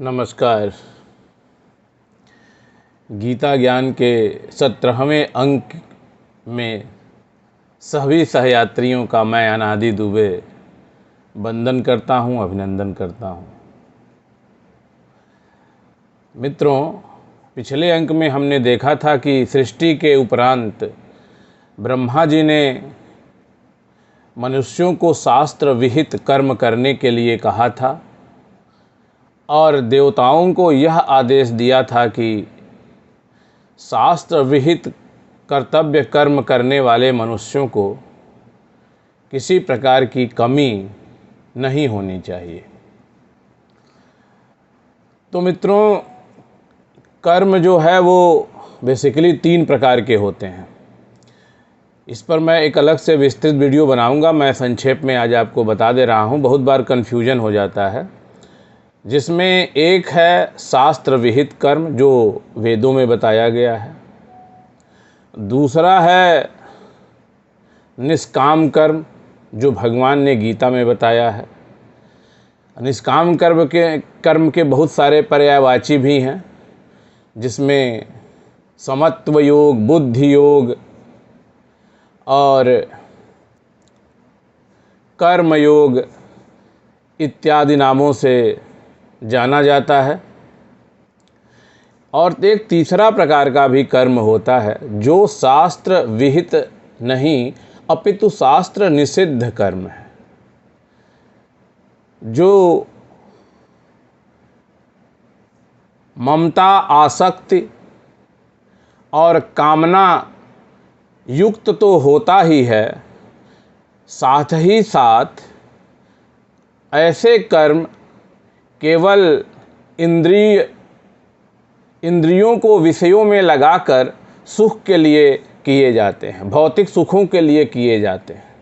नमस्कार। गीता ज्ञान के 17वें अंक में सभी सहयात्रियों का मैं अनादि दुबे वंदन करता हूँ, अभिनंदन करता हूँ। मित्रों, पिछले अंक में हमने देखा था कि सृष्टि के उपरांत ब्रह्मा जी ने मनुष्यों को शास्त्र विहित कर्म करने के लिए कहा था और देवताओं को यह आदेश दिया था कि शास्त्र विहित कर्तव्य कर्म करने वाले मनुष्यों को किसी प्रकार की कमी नहीं होनी चाहिए। तो मित्रों, कर्म जो है वो बेसिकली 3 प्रकार के होते हैं। इस पर मैं एक अलग से विस्तृत वीडियो बनाऊंगा। मैं संक्षेप में आज आपको बता दे रहा हूं, बहुत बार कन्फ्यूजन हो जाता है। जिसमें एक है शास्त्र विहित कर्म जो वेदों में बताया गया है, दूसरा है निष्काम कर्म जो भगवान ने गीता में बताया है। निष्काम कर्म के बहुत सारे पर्यायवाची भी हैं, जिसमें समत्व योग, बुद्धि योग और कर्म योग इत्यादि नामों से जाना जाता है। और एक तीसरा प्रकार का भी कर्म होता है जो शास्त्र विहित नहीं अपितु शास्त्र निषिद्ध कर्म है, जो ममता, आसक्ति और कामना युक्त तो होता ही है, साथ ही साथ ऐसे कर्म केवल इंद्रियों को विषयों में लगाकर सुख के लिए किए जाते हैं, भौतिक सुखों के लिए किए जाते हैं।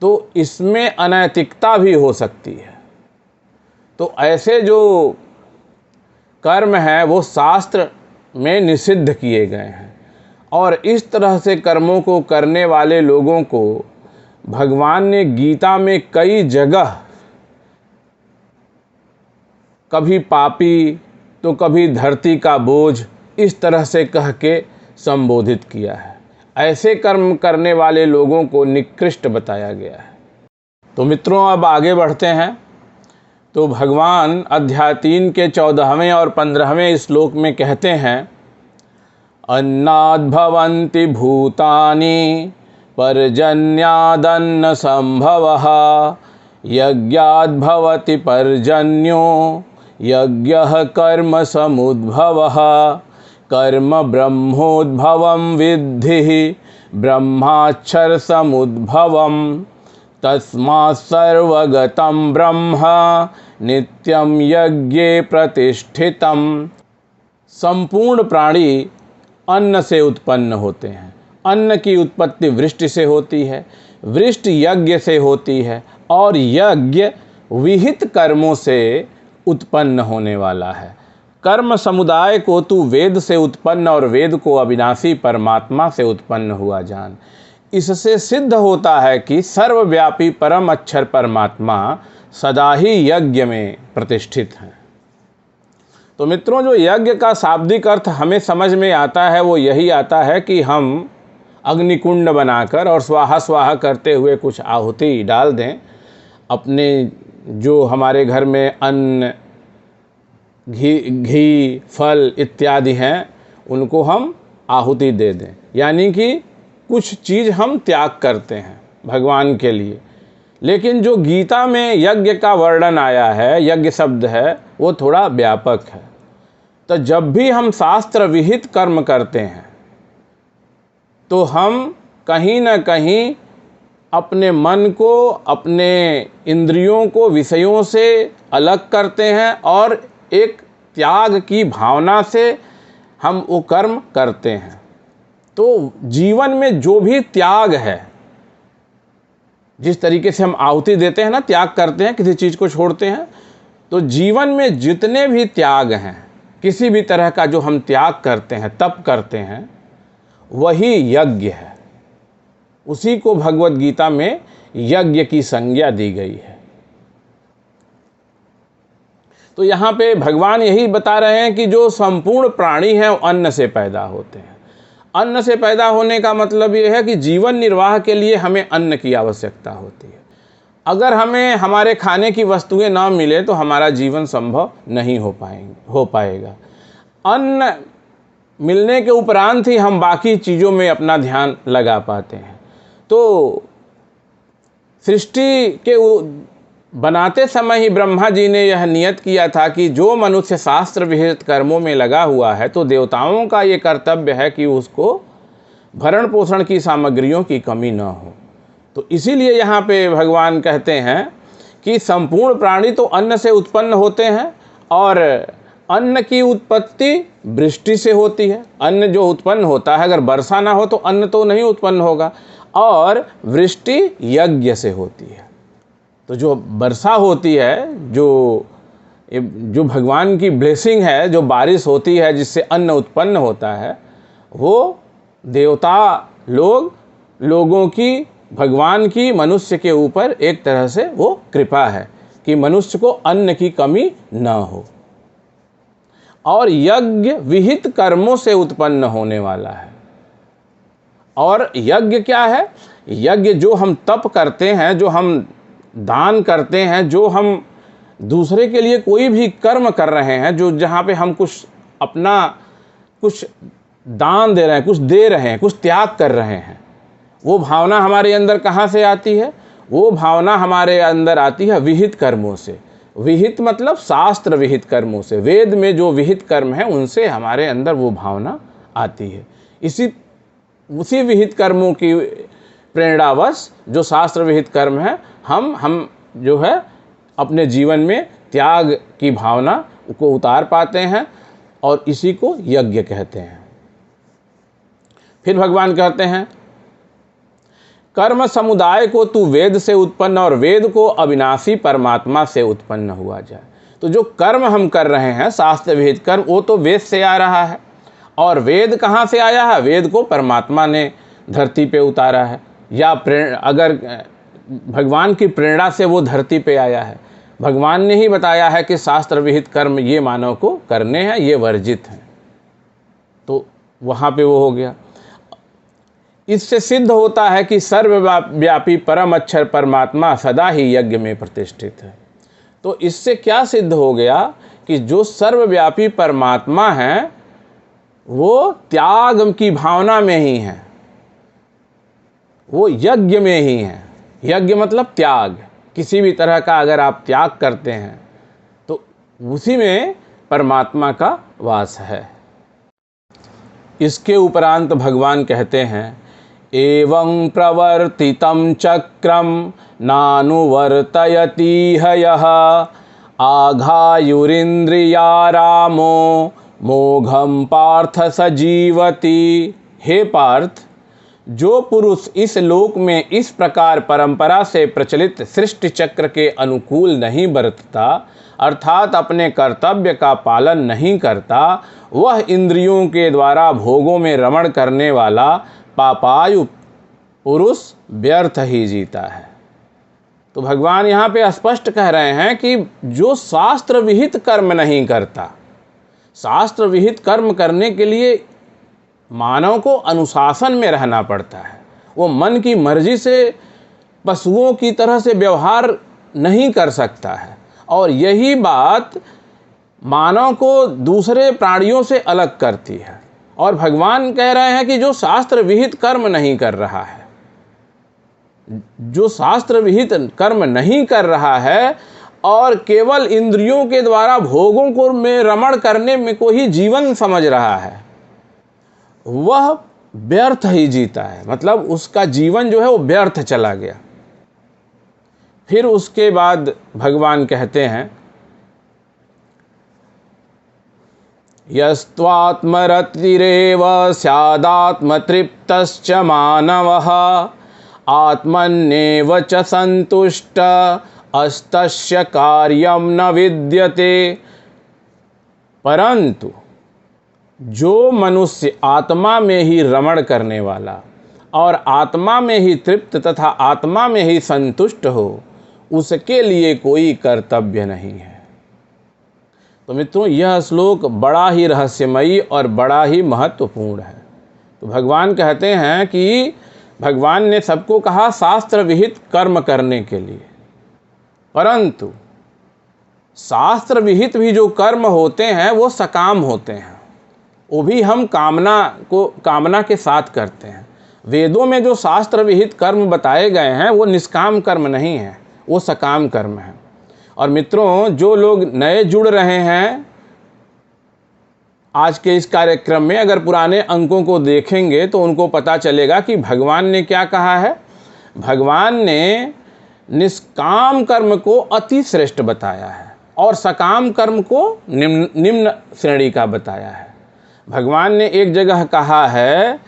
तो इसमें अनैतिकता भी हो सकती है। तो ऐसे जो कर्म हैं वो शास्त्र में निषिद्ध किए गए हैं और इस तरह से कर्मों को करने वाले लोगों को भगवान ने गीता में कई जगह कभी पापी तो कभी धरती का बोझ इस तरह से कह के संबोधित किया है। ऐसे कर्म करने वाले लोगों को निकृष्ट बताया गया है। तो मित्रों, अब आगे बढ़ते हैं। तो भगवान अध्याय 3 के 14वें और 15वें श्लोक में कहते हैं, अन्नाद् भवन्ति भूतानि पर्जन्यादन्न संभवः यज्ञाद् भवति पर्जन्यो यज्ञः कर्म समुद्भवः कर्म ब्रह्मोद्भवं विद्धि ब्रह्माक्षर समुद्भवं तस्मात् सर्वगतं ब्रह्म नित्यं यज्ञे प्रतिष्ठितम्। संपूर्ण प्राणी अन्न से उत्पन्न होते हैं। अन्न की उत्पत्ति वृष्टि से होती है, वृष्टि यज्ञ से होती है और यज्ञ विहित कर्मों से उत्पन्न होने वाला है। कर्म समुदाय को तू वेद से उत्पन्न और वेद को अविनाशी परमात्मा से उत्पन्न हुआ जान। इससे सिद्ध होता है कि सर्वव्यापी परम अक्षर परमात्मा सदा ही यज्ञ में प्रतिष्ठित है। तो मित्रों, जो यज्ञ का शाब्दिक अर्थ हमें समझ में आता है वो यही आता है कि हम अग्निकुंड बनाकर और स्वाहा स्वाहा करते हुए कुछ आहुति डाल दें। अपने जो हमारे घर में अन्न, घी, फल इत्यादि हैं उनको हम आहुति दे दें, यानी कि कुछ चीज़ हम त्याग करते हैं भगवान के लिए। लेकिन जो गीता में यज्ञ का वर्णन आया है, यज्ञ शब्द है, वो थोड़ा व्यापक है। तो जब भी हम शास्त्र विहित कर्म करते हैं तो हम कहीं ना कहीं अपने मन को, अपने इंद्रियों को विषयों से अलग करते हैं और एक त्याग की भावना से हम वो कर्म करते हैं। तो जीवन में जो भी त्याग है, जिस तरीके से हम आहुति देते हैं ना, त्याग करते हैं, किसी चीज़ को छोड़ते हैं, तो जीवन में जितने भी त्याग हैं, किसी भी तरह का जो हम त्याग करते हैं, तप करते हैं, वही यज्ञ है। उसी को भगवत गीता में यज्ञ की संज्ञा दी गई है। तो यहाँ पे भगवान यही बता रहे हैं कि जो संपूर्ण प्राणी हैं वो अन्न से पैदा होते हैं। अन्न से पैदा होने का मतलब ये है कि जीवन निर्वाह के लिए हमें अन्न की आवश्यकता होती है। अगर हमें हमारे खाने की वस्तुएं ना मिले तो हमारा जीवन संभव नहीं हो पाएगा। अन्न मिलने के उपरांत ही हम बाकी चीज़ों में अपना ध्यान लगा पाते हैं। तो सृष्टि के बनाते समय ही ब्रह्मा जी ने यह नियत किया था कि जो मनुष्य शास्त्र विहित कर्मों में लगा हुआ है तो देवताओं का ये कर्तव्य है कि उसको भरण पोषण की सामग्रियों की कमी न हो। तो इसीलिए यहाँ पे भगवान कहते हैं कि संपूर्ण प्राणी तो अन्न से उत्पन्न होते हैं और अन्न की उत्पत्ति वृष्टि से होती है। अन्न जो उत्पन्न होता है, अगर वर्षा ना हो तो अन्न तो नहीं उत्पन्न होगा, और वृष्टि यज्ञ से होती है। तो जो वर्षा होती है, जो भगवान की ब्लेसिंग है, जो बारिश होती है जिससे अन्न उत्पन्न होता है, वो देवता लोगों की, भगवान की मनुष्य के ऊपर एक तरह से वो कृपा है कि मनुष्य को अन्न की कमी न हो। और यज्ञ विहित कर्मों से उत्पन्न होने वाला है। और यज्ञ क्या है? यज्ञ जो हम तप करते हैं, जो हम दान करते हैं, जो हम दूसरे के लिए कोई भी कर्म कर रहे हैं, जो जहाँ पे हम कुछ दान दे रहे हैं, कुछ दे रहे हैं, कुछ त्याग कर रहे हैं, वो भावना हमारे अंदर कहाँ से आती है? वो भावना हमारे अंदर आती है विहित कर्मों से। विहित मतलब शास्त्र विहित कर्मों से। वेद में जो विहित कर्म है उनसे हमारे अंदर वो भावना आती है। उसी विहित कर्मों की प्रेरणावश जो शास्त्र विहित कर्म है, हम जो है अपने जीवन में त्याग की भावना को उतार पाते हैं, और इसी को यज्ञ कहते हैं। फिर भगवान कहते हैं, कर्म समुदाय को तू वेद से उत्पन्न और वेद को अविनाशी परमात्मा से उत्पन्न हुआ जाए। तो जो कर्म हम कर रहे हैं शास्त्र विहित कर्म, वो तो वेद से आ रहा है। और वेद कहाँ से आया है? वेद को परमात्मा ने धरती पे उतारा है, या अगर भगवान की प्रेरणा से वो धरती पे आया है। भगवान ने ही बताया है कि शास्त्र विहित कर्म ये मानव को करने हैं, ये वर्जित हैं। तो वहाँ पे वो हो गया। इससे सिद्ध होता है कि सर्वव्यापी परम अक्षर परमात्मा सदा ही यज्ञ में प्रतिष्ठित है। तो इससे क्या सिद्ध हो गया कि जो सर्वव्यापी परमात्मा है वो त्याग की भावना में ही है, वो यज्ञ में ही है। यज्ञ मतलब त्याग। किसी भी तरह का अगर आप त्याग करते हैं तो उसी में परमात्मा का वास है। इसके उपरांत भगवान कहते हैं, एवं प्रवर्तितं चक्रम नानुवर्तयति यः आघायुरिन्द्रिया रामो मोघम पार्थ सजीवति। हे पार्थ, जो पुरुष इस लोक में इस प्रकार परंपरा से प्रचलित सृष्टि चक्र के अनुकूल नहीं बरतता, अर्थात अपने कर्तव्य का पालन नहीं करता, वह इंद्रियों के द्वारा भोगों में रमण करने वाला पापायु पुरुष व्यर्थ ही जीता है। तो भगवान यहाँ पे स्पष्ट कह रहे हैं कि जो शास्त्र विहित कर्म नहीं करता, शास्त्र विहित कर्म करने के लिए मानव को अनुशासन में रहना पड़ता है। वो मन की मर्जी से पशुओं की तरह से व्यवहार नहीं कर सकता है, और यही बात मानव को दूसरे प्राणियों से अलग करती है। और भगवान कह रहे हैं कि जो शास्त्र विहित कर्म नहीं कर रहा है, जो शास्त्र विहित कर्म नहीं कर रहा है और केवल इंद्रियों के द्वारा भोगों को में रमण करने में को ही जीवन समझ रहा है, वह व्यर्थ ही जीता है। मतलब उसका जीवन जो है वो व्यर्थ चला गया। फिर उसके बाद भगवान कहते हैं, यस्त्वात्मरतिरेव स्यादात्मतृप्तश्च मानवः आत्मन्येव च संतुष्ट अस्तस्य कार्यं न विद्यते। परंतु जो मनुष्य आत्मा में ही रमण करने वाला और आत्मा में ही तृप्त तथा आत्मा में ही संतुष्ट हो, उसके लिए कोई कर्तव्य नहीं है। तो मित्रों, यह श्लोक बड़ा ही रहस्यमयी और बड़ा ही महत्वपूर्ण है। तो भगवान कहते हैं कि भगवान ने सबको कहा शास्त्र विहित कर्म करने के लिए, परंतु शास्त्र विहित भी जो कर्म होते हैं वो सकाम होते हैं, वो भी हम कामना के साथ करते हैं। वेदों में जो शास्त्र विहित कर्म बताए गए हैं वो निष्काम कर्म नहीं है, वो सकाम कर्म है। और मित्रों, जो लोग नए जुड़ रहे हैं आज के इस कार्यक्रम में, अगर पुराने अंकों को देखेंगे तो उनको पता चलेगा कि भगवान ने क्या कहा है। भगवान ने निष्काम कर्म को अति श्रेष्ठ बताया है और सकाम कर्म को निम्न श्रेणी का बताया है। भगवान ने एक जगह कहा है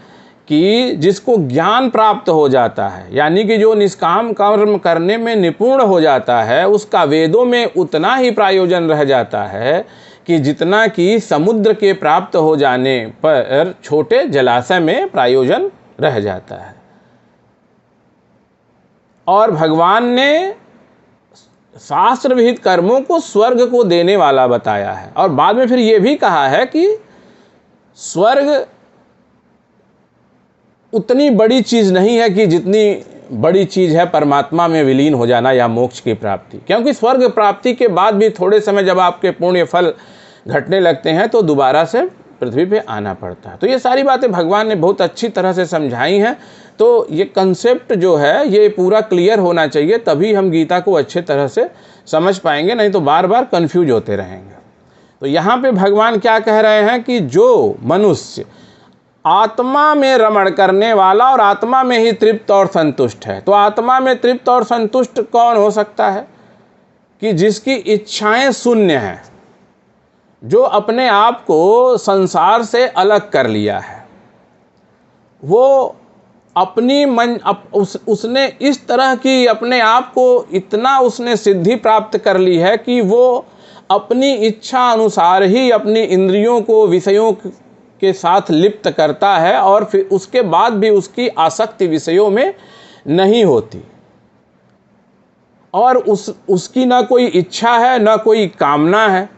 कि जिसको ज्ञान प्राप्त हो जाता है, यानी कि जो निष्काम कर्म करने में निपुण हो जाता है, उसका वेदों में उतना ही प्रयोजन रह जाता है कि जितना कि समुद्र के प्राप्त हो जाने पर छोटे जलाशय में प्रयोजन रह जाता है। और भगवान ने शास्त्र विहित कर्मों को स्वर्ग को देने वाला बताया है। और बाद में फिर ये भी कहा है कि स्वर्ग उतनी बड़ी चीज़ नहीं है कि जितनी बड़ी चीज़ है परमात्मा में विलीन हो जाना या मोक्ष की प्राप्ति। क्योंकि स्वर्ग प्राप्ति के बाद भी थोड़े समय जब आपके पुण्य फल घटने लगते हैं तो दोबारा से पृथ्वी पे आना पड़ता है। तो ये सारी बातें भगवान ने बहुत अच्छी तरह से समझाई हैं। तो ये कंसेप्ट जो है ये पूरा क्लियर होना चाहिए, तभी हम गीता को अच्छे तरह से समझ पाएंगे, नहीं तो बार बार कन्फ्यूज होते रहेंगे। तो यहाँ पे भगवान क्या कह रहे हैं कि जो मनुष्य आत्मा में रमण करने वाला और आत्मा में ही तृप्त और संतुष्ट है। तो आत्मा में तृप्त और संतुष्ट कौन हो सकता है? कि जिसकी इच्छाएं शून्य हैं, जो अपने आप को संसार से अलग कर लिया है, वो अपनी उसने इस तरह की अपने आप को इतना उसने सिद्धि प्राप्त कर ली है कि वो अपनी इच्छा अनुसार ही अपनी इंद्रियों को विषयों के साथ लिप्त करता है और फिर उसके बाद भी उसकी आसक्ति विषयों में नहीं होती, और उसकी ना कोई इच्छा है ना कोई कामना है।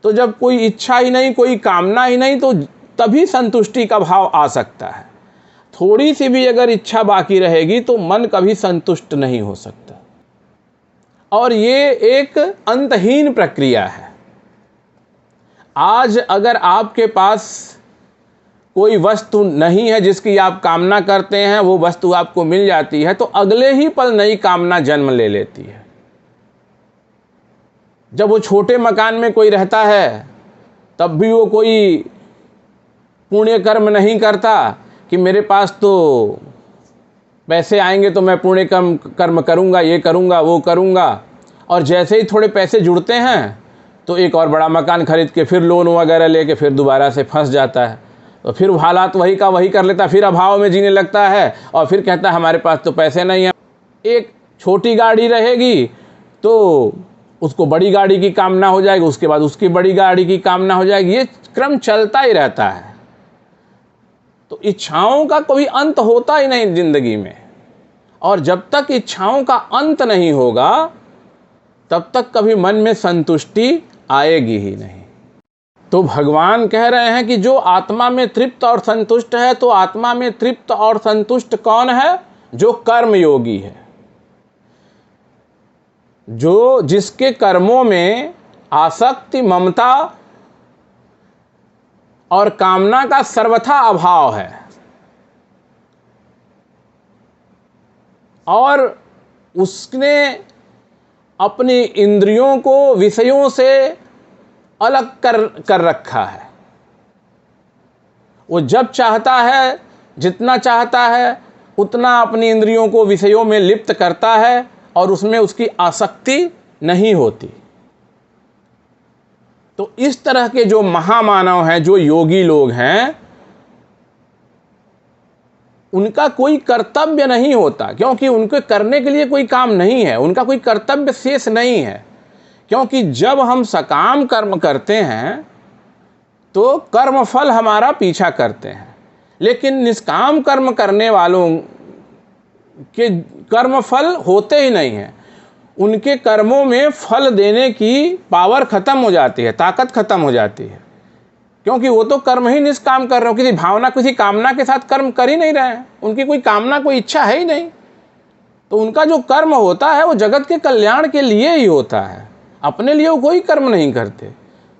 तो जब कोई इच्छा ही नहीं, कोई कामना ही नहीं, तो तभी संतुष्टि का भाव आ सकता है। थोड़ी सी भी अगर इच्छा बाकी रहेगी तो मन कभी संतुष्ट नहीं हो सकता। और ये एक अंतहीन प्रक्रिया है। आज अगर आपके पास कोई वस्तु नहीं है जिसकी आप कामना करते हैं, वो वस्तु आपको मिल जाती है, तो अगले ही पल नई कामना जन्म ले लेती है। जब वो छोटे मकान में कोई रहता है तब भी वो कोई पुण्य कर्म नहीं करता कि मेरे पास तो पैसे आएंगे तो मैं पुण्य कर्म करूँगा, ये करूँगा, वो करूँगा। और जैसे ही थोड़े पैसे जुड़ते हैं तो एक और बड़ा मकान खरीद के फिर लोन वगैरह लेके फिर दोबारा से फंस जाता है। तो फिर हालात वही का वही कर लेता है, फिर अभाव में जीने लगता है और फिर कहता है हमारे पास तो पैसे नहीं हैं। एक छोटी गाड़ी रहेगी तो उसको बड़ी गाड़ी की कामना हो जाएगी, उसके बाद उसकी बड़ी गाड़ी की कामना हो जाएगी। ये क्रम चलता ही रहता है। तो इच्छाओं का कोई अंत होता ही नहीं जिंदगी में, और जब तक इच्छाओं का अंत नहीं होगा तब तक कभी मन में संतुष्टि आएगी ही नहीं। तो भगवान कह रहे हैं कि जो आत्मा में तृप्त और संतुष्ट है, तो आत्मा में तृप्त और संतुष्ट कौन है? जो कर्म योगी है, जो जिसके कर्मों में आसक्ति, ममता और कामना का सर्वथा अभाव है, और उसने अपनी इंद्रियों को विषयों से अलग कर रखा है। वो जब चाहता है, जितना चाहता है, उतना अपनी इंद्रियों को विषयों में लिप्त करता है और उसमें उसकी आसक्ति नहीं होती। तो इस तरह के जो महामानव हैं, जो योगी लोग हैं, उनका कोई कर्तव्य नहीं होता, क्योंकि उनके करने के लिए कोई काम नहीं है, उनका कोई कर्तव्य शेष नहीं है। क्योंकि जब हम सकाम कर्म करते हैं तो कर्मफल हमारा पीछा करते हैं, लेकिन निष्काम कर्म करने वालों के कर्मफल होते ही नहीं हैं। उनके कर्मों में फल देने की पावर खत्म हो जाती है, ताकत खत्म हो जाती है, क्योंकि वो तो कर्म ही निष्काम कर रहे हो, किसी भावना किसी कामना के साथ कर्म कर ही नहीं रहे हैं, उनकी कोई कामना कोई इच्छा है ही नहीं। तो उनका जो कर्म होता है वो जगत के कल्याण के लिए ही होता है, अपने लिए वो कोई कर्म नहीं करते,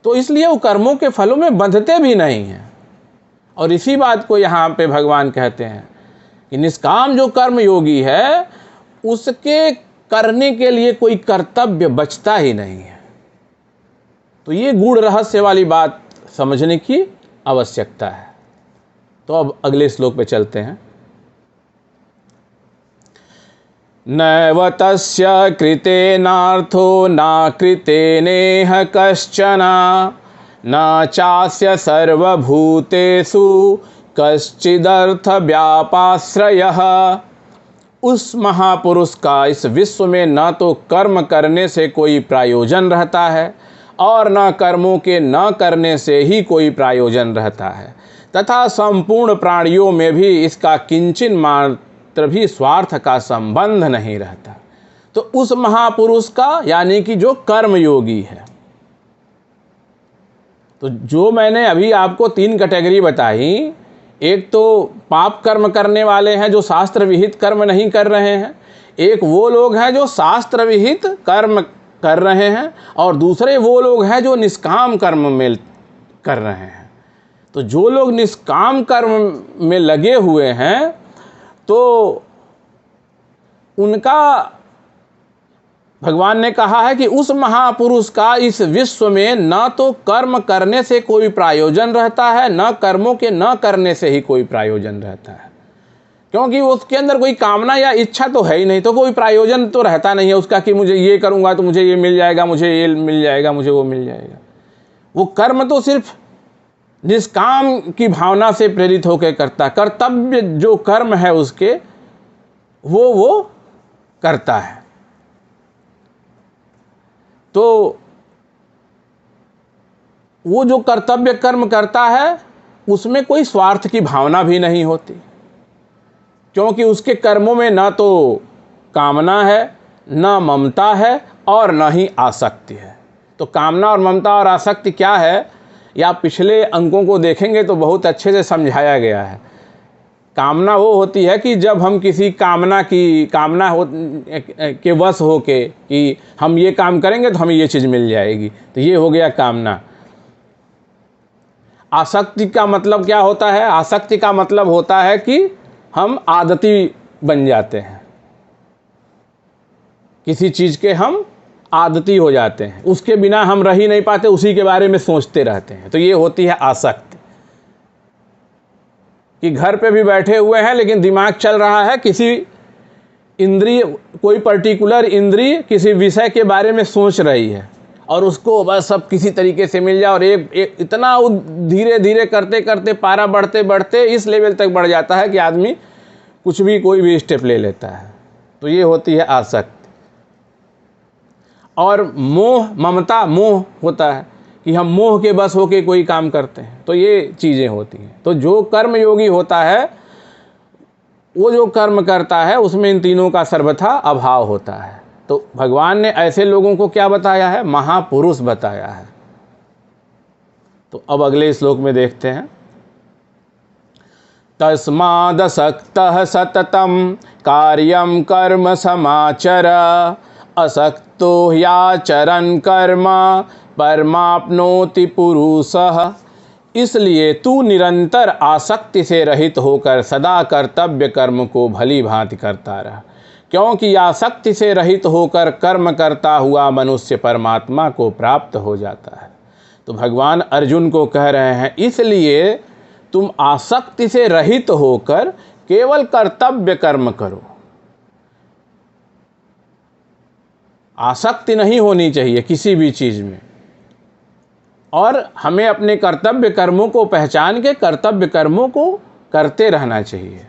तो इसलिए वो कर्मों के फलों में बंधते भी नहीं हैं। और इसी बात को यहाँ पे भगवान कहते हैं कि निष्काम जो कर्म योगी है उसके करने के लिए कोई कर्तव्य बचता ही नहीं है। तो ये गूढ़ रहस्य वाली बात समझने की आवश्यकता है। तो अब अगले श्लोक पे चलते हैं। नैव तस्य कृतेनार्थो न कृतेनेह कश्चन न चास्य सर्वभूतेषु कश्चिदर्थ व्यापाश्रयः। उस महापुरुष का इस विश्व में न तो कर्म करने से कोई प्रयोजन रहता है और न कर्मों के न करने से ही कोई प्रयोजन रहता है, तथा संपूर्ण प्राणियों में भी इसका किंचिन मात्र भी स्वार्थ का संबंध नहीं रहता। तो उस महापुरुष का यानी कि जो कर्म योगी है, तो जो मैंने अभी आपको 3 कैटेगरी बताई, एक तो पाप कर्म करने वाले हैं जो शास्त्र विहित कर्म नहीं कर रहे हैं, एक वो लोग हैं जो शास्त्र विहित कर्म कर रहे हैं, और दूसरे वो लोग हैं जो निष्काम कर्म में कर रहे हैं। तो जो लोग निष्काम कर्म में लगे हुए हैं तो उनका भगवान ने कहा है कि उस महापुरुष का इस विश्व में न तो कर्म करने से कोई प्रयोजन रहता है, न कर्मों के न करने से ही कोई प्रयोजन रहता है, क्योंकि उसके अंदर कोई कामना या इच्छा तो है ही नहीं, तो कोई प्रयोजन तो रहता नहीं है उसका कि मुझे ये करूँगा तो मुझे ये मिल जाएगा, मुझे ये मिल जाएगा, मुझे वो मिल जाएगा। वो कर्म तो सिर्फ निष्काम की भावना से प्रेरित होकर करता, कर्तव्य जो कर्म है उसके वो करता है। तो वो जो कर्तव्य कर्म करता है उसमें कोई स्वार्थ की भावना भी नहीं होती, क्योंकि उसके कर्मों में न तो कामना है, न ममता है और न ही आसक्ति है। तो कामना और ममता और आसक्ति क्या है, या पिछले अंकों को देखेंगे तो बहुत अच्छे से समझाया गया है। कामना वो होती है कि जब हम किसी कामना के वश हो के कि हम ये काम करेंगे तो हमें ये चीज़ मिल जाएगी, तो ये हो गया कामना। आसक्ति का मतलब क्या होता है? आसक्ति का मतलब होता है कि हम आदती बन जाते हैं, किसी चीज़ के हम आदती हो जाते हैं, उसके बिना हम रह ही नहीं पाते, उसी के बारे में सोचते रहते हैं। तो ये होती है आसक्ति, कि घर पे भी बैठे हुए हैं लेकिन दिमाग चल रहा है किसी इंद्रिय, कोई पर्टिकुलर इंद्रिय किसी विषय के बारे में सोच रही है और उसको बस सब किसी तरीके से मिल जाए, और एक इतना धीरे धीरे करते करते पारा बढ़ते बढ़ते इस लेवल तक बढ़ जाता है कि आदमी कुछ भी कोई भी स्टेप ले लेता है। तो ये होती है आसक्ति। और मोह, ममता, मोह होता है कि हम मोह के बस होके कोई काम करते हैं, तो ये चीज़ें होती हैं। तो जो कर्म योगी होता है वो जो कर्म करता है उसमें इन तीनों का सर्वथा अभाव होता है। तो भगवान ने ऐसे लोगों को क्या बताया है? महापुरुष बताया है। तो अब अगले श्लोक में देखते हैं। तस्मादसक्तः सततं कार्यं कर्म समाचर असक्तो ह्याचरन् कर्म परमाप्नोति पुरुषः। इसलिए तू निरंतर आसक्ति से रहित होकर सदा कर्तव्य कर्म को भली भांति करता रह, क्योंकि आसक्ति से रहित होकर कर्म करता हुआ मनुष्य परमात्मा को प्राप्त हो जाता है। तो भगवान अर्जुन को कह रहे हैं, इसलिए तुम आसक्ति से रहित होकर केवल कर्तव्य कर्म करो। आसक्ति नहीं होनी चाहिए किसी भी चीज़ में, और हमें अपने कर्तव्य कर्मों को पहचान के कर्तव्य कर्मों को करते रहना चाहिए।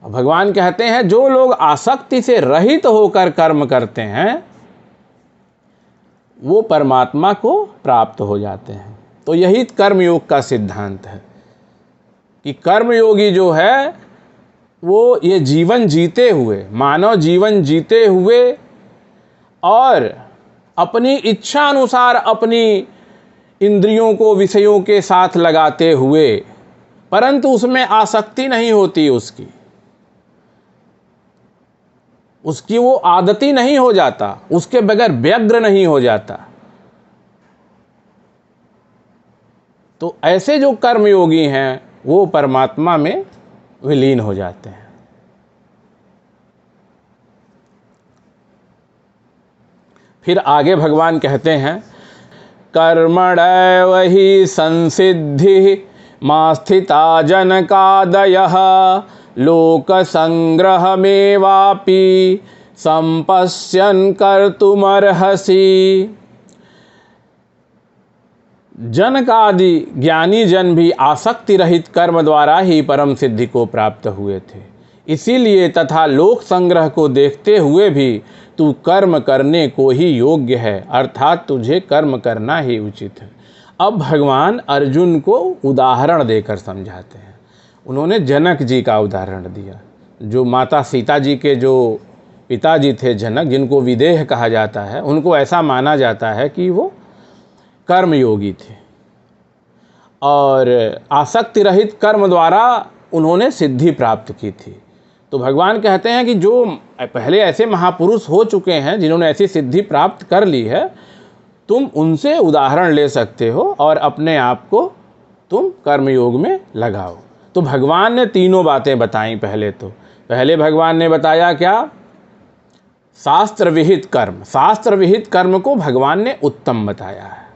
भगवान कहते हैं जो लोग आसक्ति से रहित होकर कर्म करते हैं वो परमात्मा को प्राप्त हो जाते हैं। तो यही कर्मयोग का सिद्धांत है कि कर्मयोगी जो है वो ये जीवन जीते हुए, मानव जीवन जीते हुए और अपनी इच्छा अनुसार अपनी इंद्रियों को विषयों के साथ लगाते हुए, परंतु उसमें आसक्ति नहीं होती, उसकी वो आदती नहीं हो जाता, उसके बगैर व्यग्र नहीं हो जाता। तो ऐसे जो कर्मयोगी हैं वो परमात्मा में विलीन हो जाते हैं। फिर आगे भगवान कहते हैं, कर्मणैव हि संसिद्धि मा स्थिता जनकादयः लोकसंग्रहमेवापि संपश्यन् कर्तुमर्हसि। जनक आदि ज्ञानी जन भी आसक्ति रहित कर्म द्वारा ही परम सिद्धि को प्राप्त हुए थे। इसीलिए तथा लोक संग्रह को देखते हुए भी तू कर्म करने को ही योग्य है, अर्थात तुझे कर्म करना ही उचित है। अब भगवान अर्जुन को उदाहरण देकर समझाते हैं। उन्होंने जनक जी का उदाहरण दिया, जो माता सीता जी के जो पिताजी थे जनक, जिनको विदेह कहा जाता है, उनको ऐसा माना जाता है कि वो कर्मयोगी थे और आसक्ति रहित कर्म द्वारा उन्होंने सिद्धि प्राप्त की थी। तो भगवान कहते हैं कि जो पहले ऐसे महापुरुष हो चुके हैं जिन्होंने ऐसी सिद्धि प्राप्त कर ली है, तुम उनसे उदाहरण ले सकते हो और अपने आप को तुम कर्मयोग में लगाओ। तो भगवान ने तीनों बातें बताई। पहले भगवान ने बताया क्या? शास्त्र विहित कर्म। शास्त्र विहित कर्म को भगवान ने उत्तम बताया है,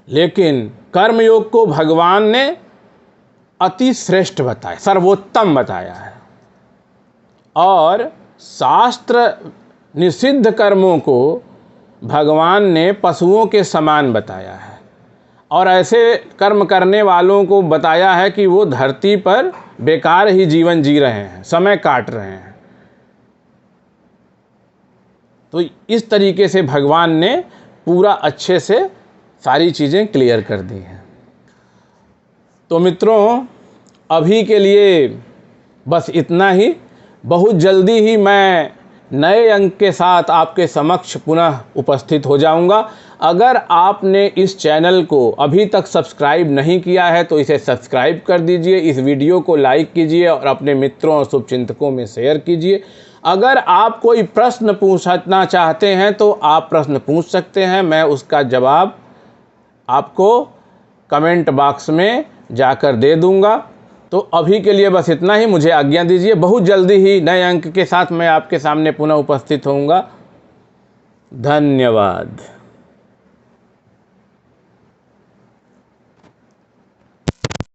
लेकिन कर्मयोग को भगवान ने अति श्रेष्ठ बताया, सर्वोत्तम बताया है। और शास्त्र निषिद्ध कर्मों को भगवान ने पशुओं के समान बताया है और ऐसे कर्म करने वालों को बताया है कि वो धरती पर बेकार ही जीवन जी रहे हैं, समय काट रहे हैं। तो इस तरीके से भगवान ने पूरा अच्छे से सारी चीज़ें क्लियर कर दी हैं। तो मित्रों, अभी के लिए बस इतना ही। बहुत जल्दी ही मैं नए अंक के साथ आपके समक्ष पुनः उपस्थित हो जाऊंगा। अगर आपने इस चैनल को अभी तक सब्सक्राइब नहीं किया है तो इसे सब्सक्राइब कर दीजिए, इस वीडियो को लाइक कीजिए और अपने मित्रों और शुभचिंतकों में शेयर कीजिए। अगर आप कोई प्रश्न पूछना चाहते हैं तो आप प्रश्न पूछ सकते हैं, मैं उसका जवाब आपको कमेंट बॉक्स में जाकर दे दूंगा। तो अभी के लिए बस इतना ही, मुझे आज्ञा दीजिए। बहुत जल्दी ही नए अंक के साथ मैं आपके सामने पुनः उपस्थित होऊंगा। धन्यवाद।